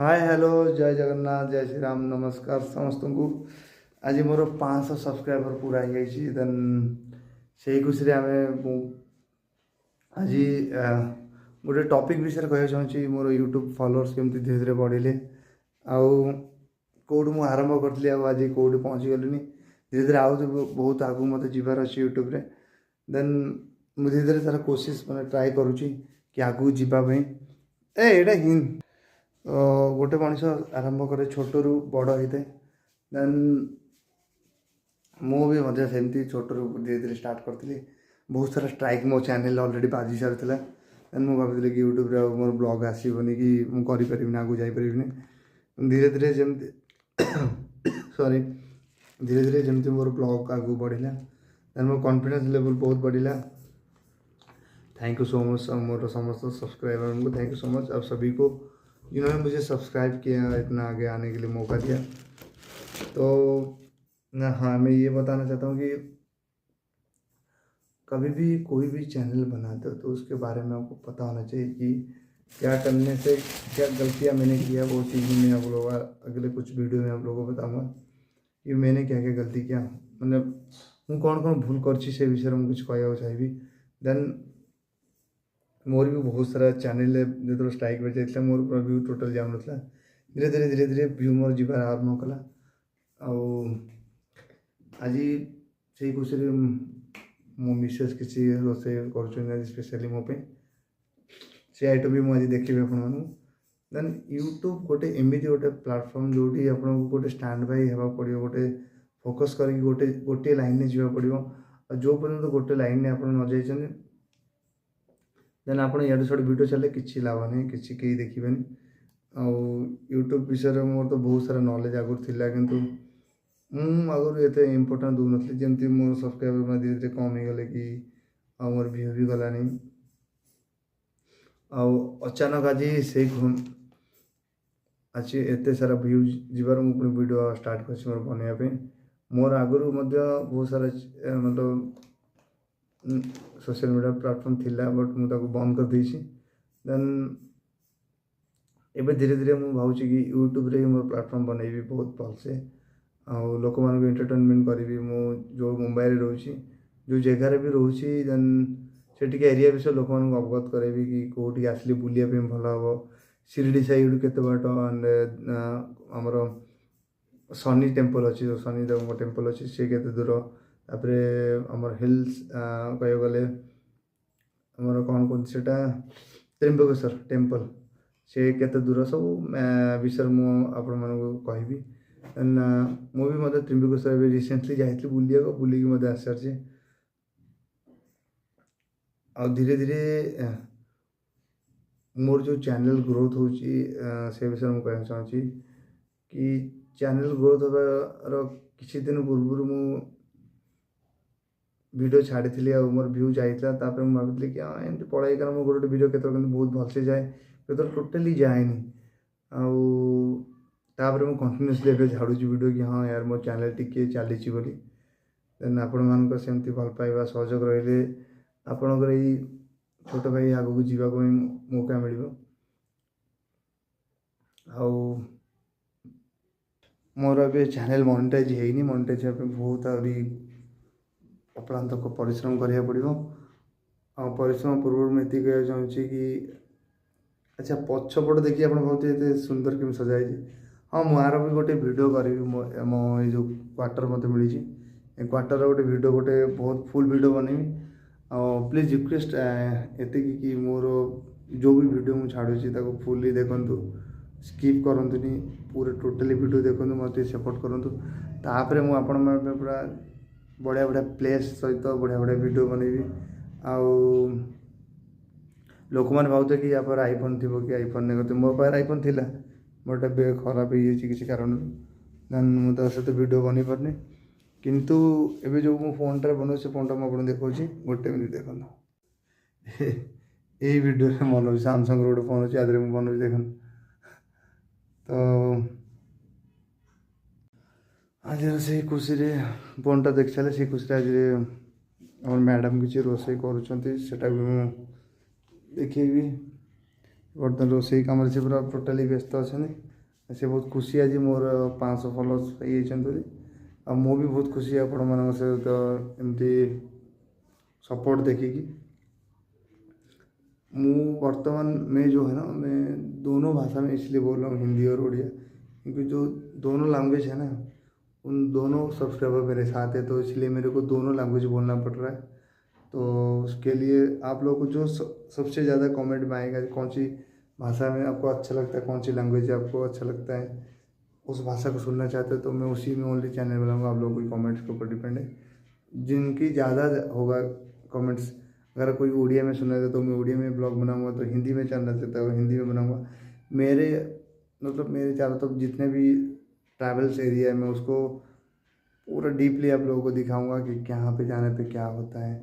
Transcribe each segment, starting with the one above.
Hi hello जय जगन्नाथ जय श्री राम नमस्कार समस्त को। आज मोर 500 सब्सक्राइबर पूरा हो जाइए देन से खुशी रे आमे आज गोटे टॉपिक विषय कह चाहूँगी मोर यूट्यूब फॉलोअर्स केमती धीरे धीरे बढ़िले आउ कौटू मुझे आरंभ करी आज कौटी पहुँची गलिनी धीरे धीरे आउ बहुत आगू मत जीवार अच्छे यूट्यूब रे देन मुझे धीरे धीरे तार कोशिश मैंने ट्राए करुँची कि आगू जावाई एटा हिंद गोटे मनीष आरंभ करे छोटू बड़ होते देन मुझे सेमती छोटू धीरे धीरे स्टार्ट करी बहुत सारा स्ट्राइक मो चैनल ऑलरेडी बाजी सारी देन मुझे भाई कि यूट्यूब रे मोर ब्लॉग आसबनी कि मुझे करें आगू जापरि धीरे धीरे जमती सॉरी धीरे धीरे जमती मोर ब्लॉग आगू बढ़ला देन मोर कॉन्फिडेंस लेवल बहुत बढ़ला। Thank you so much more समस्त सब्सक्राइबर को, थैंक यू सो मच आप सभी को जिन्होंने मुझे सब्सक्राइब किया, इतना आगे आने के लिए मौका दिया। तो हाँ, मैं ये बताना चाहता हूँ कि कभी भी कोई भी चैनल बनाते हो तो उसके बारे में आपको पता होना चाहिए कि क्या करने से क्या गलतियाँ मैंने किया, वो चीज़ मैं आप लोगों अगले कुछ वीडियो में आप लोगों को बताऊँगा कि मैंने क्या क्या गलती किया, मतलब मुझे कौन कौन भूल करछि से विषय में कुछ कहवा चाहिए। देन मोर भी बहुत सारा चैनल जो स्ट्राइक बज जाता मोर पूरा व्यू टोटल जाऊन धीरे धीरे व्यू मोर जीवार आरंभ कला आज से खुशी मो मिसेस किसी रोसे कर स्पेशली मोप से आइटम भी मुझे देखिए आपण देन यूट्यूब गोटे एमती गोटे प्लाटफर्म जोटी आपको गोटे स्टैंड बाय होगा पड़ो, गोटे फोकस करके गोटे गोटे लाइन जी पड़ो जो पर्यटन गोटे लाइन आप न जाइए देन आप इे छोटे वीडियो चले कि लाभ नहीं कि कहीं देखिए आउ यूट्यूब विषय में मोर तो बहुत सारा नॉलेज आगुरी थिला किंतु आगुरी एत इम्पोर्टाट दून जमी मोर सब्सक्राइबर धीरे धीरे कम हो गले कि मोर व्यू भी गलानी अचानक आज से आज एत सारा व्यू जीवार मुझे वीडियो स्टार्ट कर मोर बनवाई मोर आगुरी बहुत सारा मतलब सोशल मीडिया प्लेटफॉर्म थिला बट मुझे बंद कर देसी देन एबे धीरे धीरे मुझे भावुँ कि यूट्यूब रे मोर प्लेटफॉर्म बनैबी बहुत भलसे आउ लोक मान एंटरटेनमेंट करी मो जो मुंबई रे रोची जो जगार भी रोची देन से एरिया विषय लोक मान अवगत करेबी कि कौटी आसली बुलिया भल हम शिरडी साइड केते बाट एंड आमर शनि टेम्पल अच्छी शनि देव टेम्पल अच्छी सी केते दूर तापर आमर हिल्स कह गले आमर कौन कहते सेटा त्रिम्बकेश्वर टेम्पल से केते दूर सब विषय मुझे कहबी देन मुझे मतलब त्रिम्बकेश्वर भी रिसेंटली जाइए बुलिया बुलिक आस सारी आ धीरे धीरे मोर जो चैनल ग्रोथ हो से विषय में कहना चाहूँगी कि चैनल ग्रोथ होबार किसी दिन पूर्व मु वीडियो छाड़ी थी मोर व्यू जाता भाई कि हाँ एमती पढ़ाई कारण मोर गोटे वीडियो केत बहुत भलसे जाए केत टोटाली जाएनि आपर मुझे कंटिन्यूअसली एवं झाड़ू वीडियो कि हाँ यार मो चैनल टी चली बोली देन आपण मान सेमती भल पाइबा सहयोग रही आपणकर यही छोट भाई आगू जावाक मौका मिल मोर ए चैनल मोनेटाइज होनी मोनेटाइज बहुत आहुरी अप्रांतक परिश्रम करा पड़ो परिश्रम पूर्व मुझे कह चाहूँगी कि अच्छा पछपट देखिए आप भावते सुंदर केम सजाई हाँ मुझार भी गोटे वीडियो करी मो जो क्वार्टर मत मिली क्वार्टर गोटे वीडियो गोटे बहुत फुल वीडियो बनैबी प्लीज रिक्वेस्ट एति कि मोर जो भी वीडियो मुझे छाड़ू फुल्ली देखु स्किप करतुनि पूरे टोटाली वीडियो देखु मत सपोर्ट करूँ तापर मुझे पूरा बढ़िया बढ़िया प्लेस सहित बढ़िया बढ़िया वीडियो बनैबी आउ लोक मैंने भावते कि या पर आईफोन थी कि आईफोन नहीं करते मो पाखे आईफोन थिला मोटा खराब हो किसी कारण देन मुझे सहित वीडियो बन पारनी किंतु एबे जो मो फोन टा बनाऊ से फोन टा मुझे देखा गोटे मिनिट देखो यही वीडियो बनाऊँ सैमसंग गोटे फोन अच्छे आदि मुझे बनाऊँ देख तो आज से खुशी फोन टा देख सारे से खुशी आज मैडम किसी रोसे करा भी मुझे देखी बर्तमान रोसे कम से पूरा टोटाली व्यस्त अच्छा से बहुत खुशी आज मोर 500 फॉलोअर्स पाई आ मु भी बहुत खुशी आपण मान सहित एमती सपोर्ट देखिकी। वर्तमान में जो है ना, मैं दोनों भाषा में इसलिए बोल रहा हूँ, हिंदी और उड़िया, क्योंकि जो दोनों लैंग्वेज है ना, उन दोनों सब्सक्राइबर मेरे साथ है, तो इसलिए मेरे को दोनों लैंग्वेज बोलना पड़ रहा है। तो उसके लिए आप लोगों को जो सबसे ज़्यादा कमेंट में आएगा, कौन सी भाषा में आपको अच्छा लगता है, कौन सी लैंग्वेज आपको अच्छा लगता है, उस भाषा को सुनना चाहते हो, तो मैं उसी में ओनली चैनल बनाऊंगा। आप लोगों को कमेंट्स के ऊपर डिपेंड है, जिनकी ज़्यादा होगा कमेंट्स। अगर कोई उड़िया में सुनना चाहता तो मैं उड़िया में ब्लॉग बनाऊंगा, तो हिंदी में चलना चाहता है हिंदी में बनाऊंगा। मेरे मतलब मेरे चारों तरफ जितने भी ट्रैवल्स एरिया है, मैं उसको पूरा डीपली आप लोगों को दिखाऊंगा कि कहाँ पे जाने पे क्या होता है,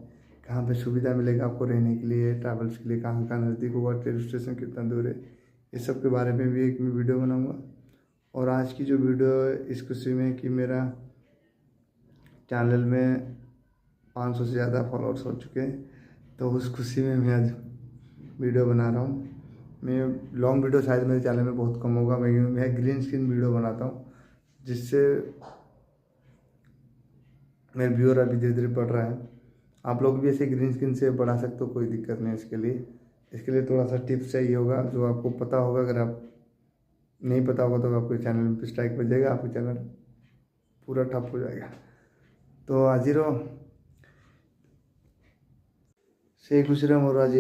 कहाँ पे सुविधा मिलेगा आपको रहने के लिए, ट्रैवल्स के लिए कहाँ कहाँ नज़दीक होगा, ट्रेन स्टेशन कितना दूर है, इस सब के बारे में भी एक मैं वीडियो बनाऊंगा। और आज की जो वीडियो है इस खुशी में कि मेरा चैनल में 500 से ज़्यादा फॉलोअर्स हो चुके हैं, तो उस खुशी में मैं आज वीडियो बना रहा हूँ। मैं लॉन्ग वीडियो शायद मेरे चैनल में बहुत कम होगा, मैं ग्रीन स्क्रीन वीडियो बनाता हूँ, जिससे मेरे व्यूअर अभी धीरे धीरे बढ़ रहा है। आप लोग भी ऐसे ग्रीन स्क्रीन से बढ़ा सकते हो, कोई दिक्कत नहीं है इसके लिए थोड़ा सा टिप्स चाहिए होगा, जो आपको पता होगा। अगर आप नहीं पता होगा तो आपके चैनल पे स्ट्राइक बच जाएगा, आपका चैनल पूरा ठप हो जाएगा। तो आज से खुशी मोर आज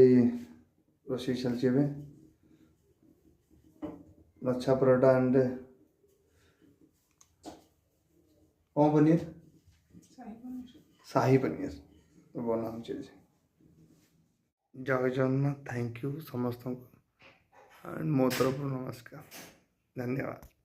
रोषे चलची ए लच्छा पराठा एंड कौन पनीर शाही पनीर तो बना चाहिए। जय जगन्नाथ, थैंक यू समस्त एंड मो तरफ नमस्कार, धन्यवाद।